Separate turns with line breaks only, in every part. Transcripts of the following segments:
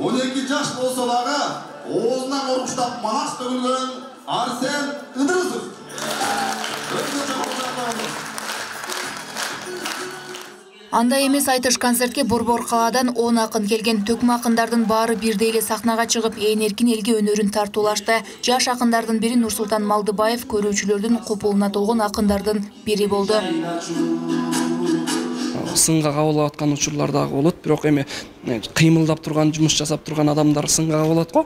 12 жаш болса дагы оозунан коркуштап манас төгүлгөн Арсен Ыдырысов.
Андай эмес айтыш концертке Борбор калаадан 10 акын келген. Төкмө акындардын баары бирдей эле сахнага чыгып, ээн эркин элге өнөрүн тартуулашты. Жаш акындардын бири Нурсултан Малдыбаев көрүүчүлөрдүн купулуна толгон акындардын бири болду.
Сынга кабылып аткан учурлар дагы болот, бирок эми кыймылдап турган, жумуш жасап турган адамдар сынга кабылат го.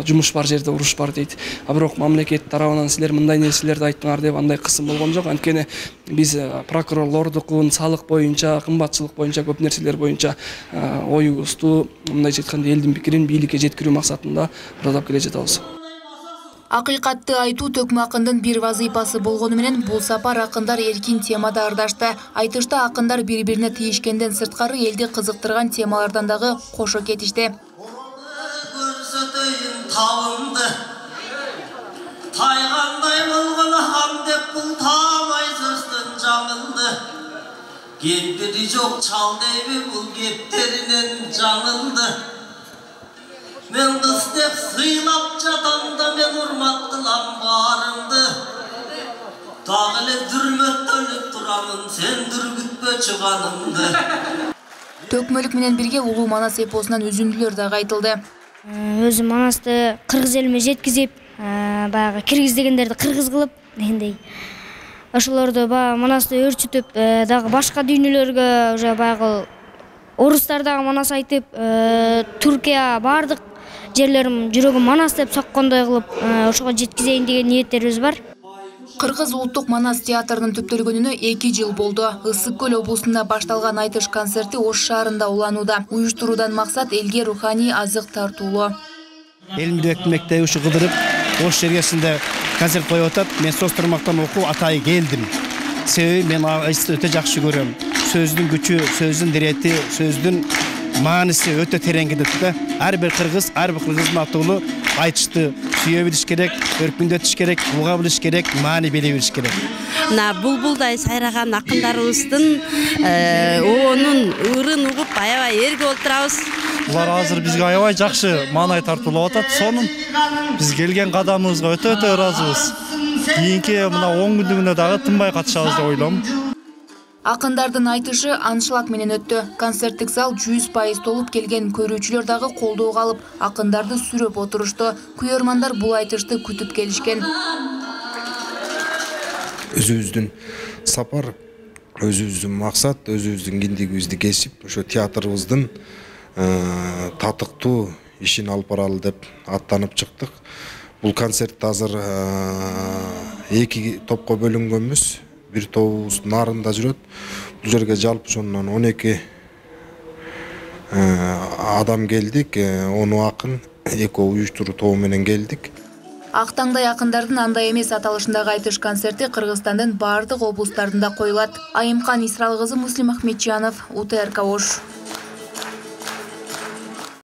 Жумуш бар жерде уруш бар дейт. Бирок мамлекет тарабынан силер мындай нерселерди айттыңар деп андай кысым болгон жок. Анткени биз прокурорлордукун салык боюнча, кымбатчылык боюнча, көп нерселер боюнча оюбузду, мындайча айтканда элдин пикирин бийликке жеткирүү максатында ырдап келе жатабыз.
Акыйкатты айтуу төкмө акындын бир вазыйпасы болгону менен бул сапар акындар эркин темада ырдашты. Айтышта акындар бири-бирине тийишкенден сырткары элди кызыктырган темалардан дагы кошо кетишти.
Тайгандай болгон хам деп бул тамай сөздөн жаңылды. Кеппери жок чал дейби бул кептеринен жаңылды. Мен кыз деп сыйлап жатамда мен урмат кылам барыңды. Дагы эле дүрмөттөнүп турамын, сен дүргүтпөчү канымды.
Төкмөлүк менен бирге Улуу Манас эпосунан үзүндүлөр дагы айтылды.
Өзүм Манасты кыргыз элиме жеткизип, баягы киргиз дегендерди кыргыз кылып, дегендей. Ошолорду баягы Манасты өрчүтүп, дагы башка дүйнөлөргө уже баягы орустар дагы Манас айтып, Түркия бардык жерлерим жүрөгүм Манас деп соккондой кылып, ошого жеткизейин деген ниеттерибиз бар.
Кыргыз улуттук Манас театрынын түптөлгөнүнө 2 жыл болду. Ысык Көл облусунда башталган айтыш концерти Ош шаарында уланууда. Уюштуруудан максат элге руханий азык тартуулоо.
Элмирбек мектеби ушу кыдырып, Ош жергесинде концерт коюп атат. Мен соз турмактан окуп атайы келдим. Себеби мен айтышты өтө жакшы көрөм. Сөздүн күчү, сөздүн дирети, сөздүн мааниси өтө терең кетет да. Ар бир кыргыздын атуулу айтышты сүйө билиш керек, өркүндөтүш керек, уга билиш керек, маани биле билиш керек.
Мына булбулдай сайраган акындарыбыздын оонун ырын угуп аябай эрге отурабыз.
Булар азыр бизге аябай жакшы маанай тартуулап атат. Сонун биз келген кадамыбызга өтө ыраазыбыз. Кийинки мына 10 күндүгүнө дагы тынбай катышабыз деп ойлойм.
Акындардын айтышы аншлаг менен өттү. Концерттик зал 100% толуп келген, көрүүчүлөр дагы колдоого алып, акындарды сүрөп отурушту. Күйөрмандар бул айтышты күтүп келишкен.
Өзүбүздүн сапар, өзүбүздүн максат, өзүбүздүн киндигибизди кесип, ошо театрыбыздын татыктуу ишин алып баралы деп аттанып чыктык. Бул концерт азыр 2 топко бөлүнгөнбүз. Bir тобубуз нарында жүрөт. Бул жерге жалпы ошондон 12 адам келдик, 10 акын, 2 уюштуруу тобу менен келдик.
Актаңдай акындардын андай эмес аталышындагы айтыш концерти Кыргызстандын бардык облустарында коюлат. Айымкан Исрал кызы, Муслим Ахметжанов, УТРК Ош.